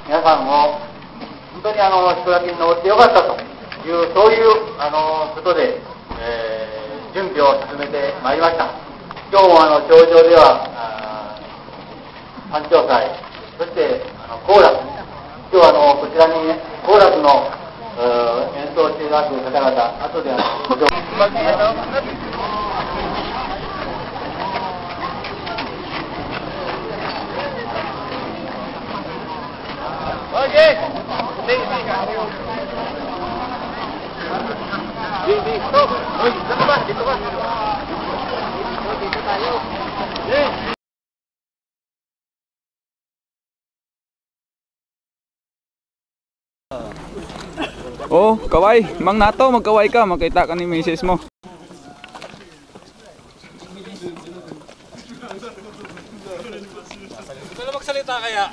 皆さんも本当に人だけに登ってよかったという、そういうことで、準備を進めてまいりました。今日も頂上では山頂祭、そしてコーラス、今日はこちらにコーラスの演奏していただく方々、後でOke, di stop. Dito ba? Dito ba? Dito tayo. Oh, kaway. Mang Nato, magkaway ka. Magkita ka ni misis mo. Ito na magsalita kaya.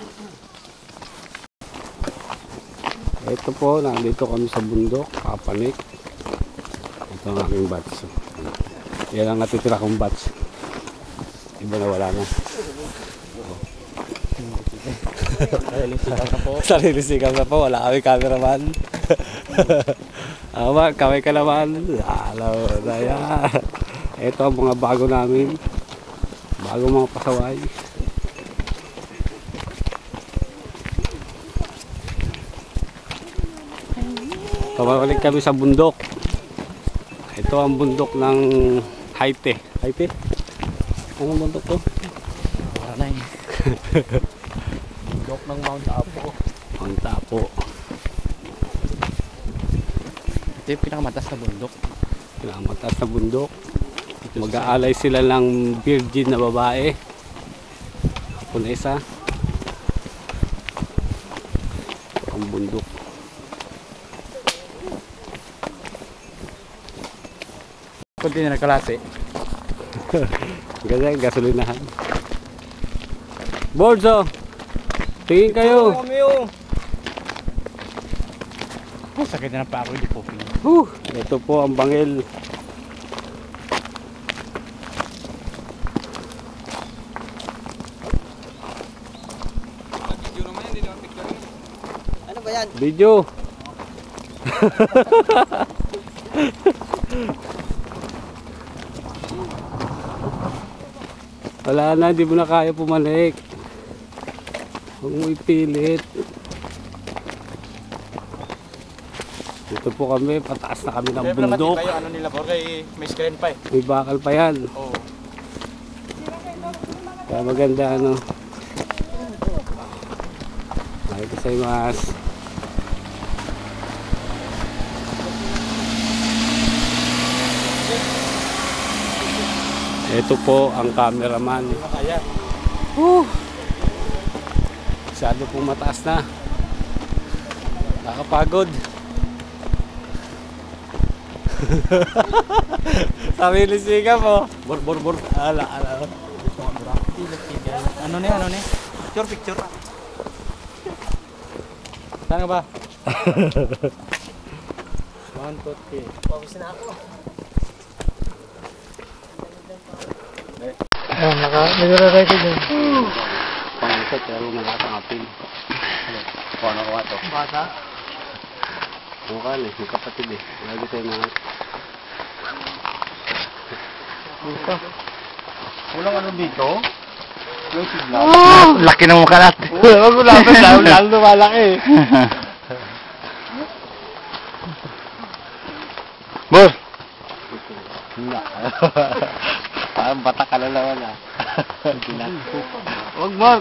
Ito po, nandito kami sa bundok, Kapanik. Ito ang aking batch. Yan ang natitira kong batch. Iba na wala na. Sarili sigaw na po, wala kami cameraman. Kami ka naman. Alaw na yan. Ito ang mga bago namin. Bago mga pasaway. Balik kami sa bundok. Ito ang bundok ng Haiti. Haiti? Anong bundok to? Aranay. Bundok ng Mount Apo. Mount Apo. Ito yung pinakamataas na bundok. Pinakamataas na bundok. Mag-aalay sila ng virgin na babae. Japonesa. Ang bundok. Kunti na nagkalasi. Ganda yung gasolinahan. Boards oh! Tingin kayo! Ay, sakit na ng pako, hindi po pino. Ito po ang bangil. Ano ba yan? Video! Wala na, di mo na kaya pumalik. Huwag mo ipilit. Dito po kami, pataas na kami ng bundok. Kayo, ano nila po, kay may screen pa eh. May bakal pa yan. Oo. Kaya maganda ano. Arigatou. Ito po ang cameraman. Masyado pong mataas na. Nakapagod. Sarili siga po. Bor. Ala. Ano ni? Picture. Saan ba? 1, 2, 3. Pawis na ako. Ayan, nag-ready din. Pangisat, pero malakas ang apil. Paano ko ito? Bata? Ano ka eh, may kapatid eh. Lagi tayo na... Dito. Walang ano dito? May signal. Laki ng mukha natin. Wag mo lapit, lalo lumalaki eh. Boss! Parang bata ka na naman ah. Huwag mo!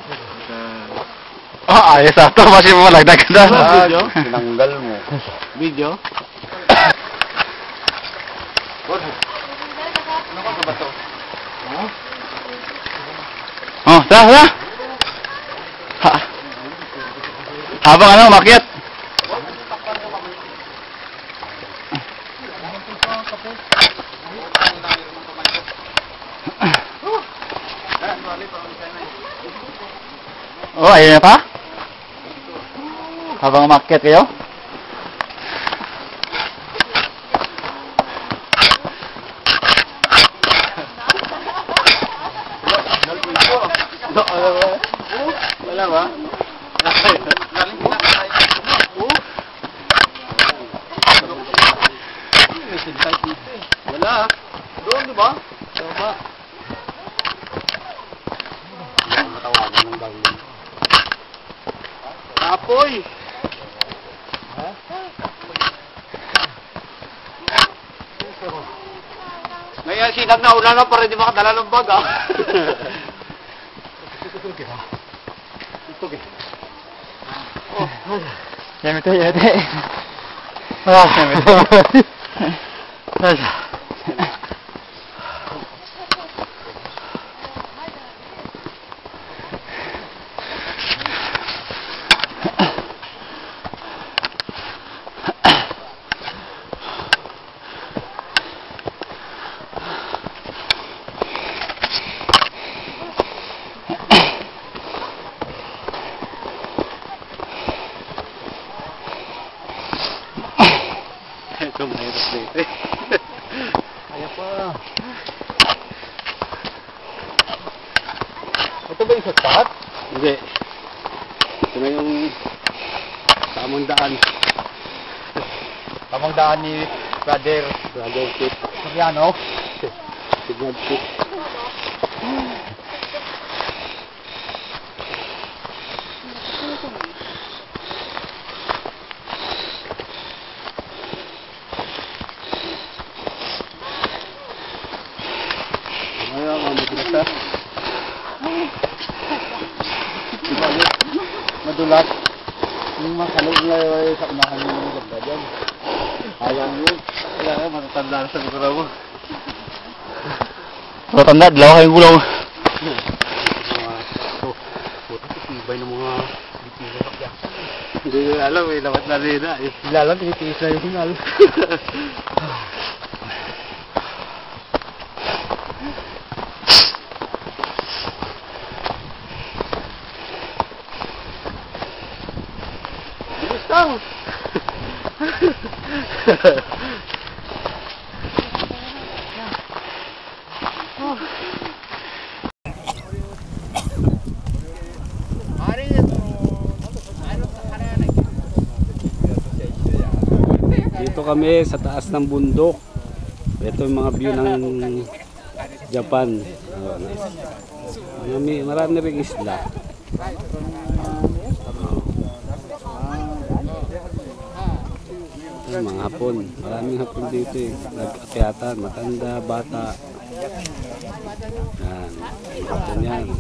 Ayos ito. Masih mo malagdag ka na. Video? Tinanggal mo. Video? Ano ka ba ito? Oh, tara! Habang ano, umakyat. Oh, ayun na pa? Habang umakyat kayo? Wala ba? Apoy! Ngayon sinag na ulan na para di makadala ng bag ah. Yamete, yamete. Yamete. Ito mahirap dito. Kaya pa. Ito ba yung shortcut? Hindi. Ito na yung tamang daan. Tamang daan ni Brother Kit. Sabiano? Signal Kit. Ngayon, madulas. Madulas. Yung makalog na sa unahan yung mga ganda dyan. Ayaw yun. Kaya nga, matatanda na sa lugar mo. Matatanda, dalawa kayong gulong. Ibay ng mga bitigas. Hindi ko alam eh, lamat na rin na. Ilalang, tinitiis na yung hinal. Lang. Dito kami sa taas ng bundok. Ito yung mga view ng Japan. Marami ring isla. Mga hapon, maraming hapon dito eh. Nag-akyatan, matanda, bata. Yan, hapon yan.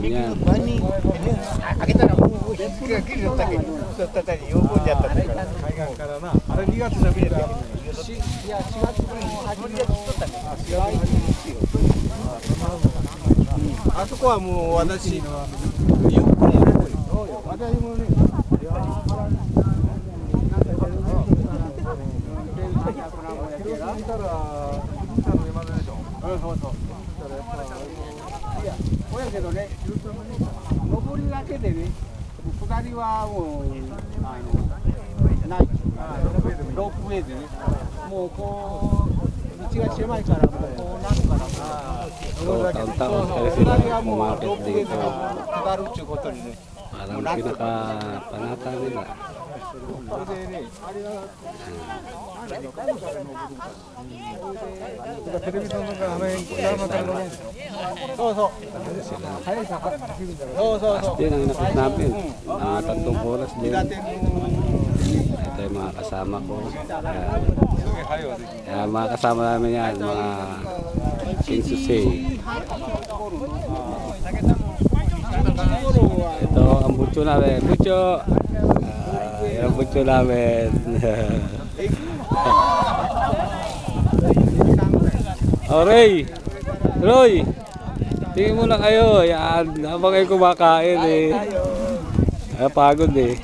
Yan. So, taon-taon kaya sila umakit dito. Parang pinaka-panata nila. Last din ang inakit namin. 3 oras din. Ito yung mga kasama ko. Kaya mga kasama namin yan, mga Kinsusei. Ito ang butso namin. Butso! Yan ang butso namin. Oh, Ray! Roy! Tingin mo na kayo. Yan. Habang kayo kumakain eh. Pagod eh.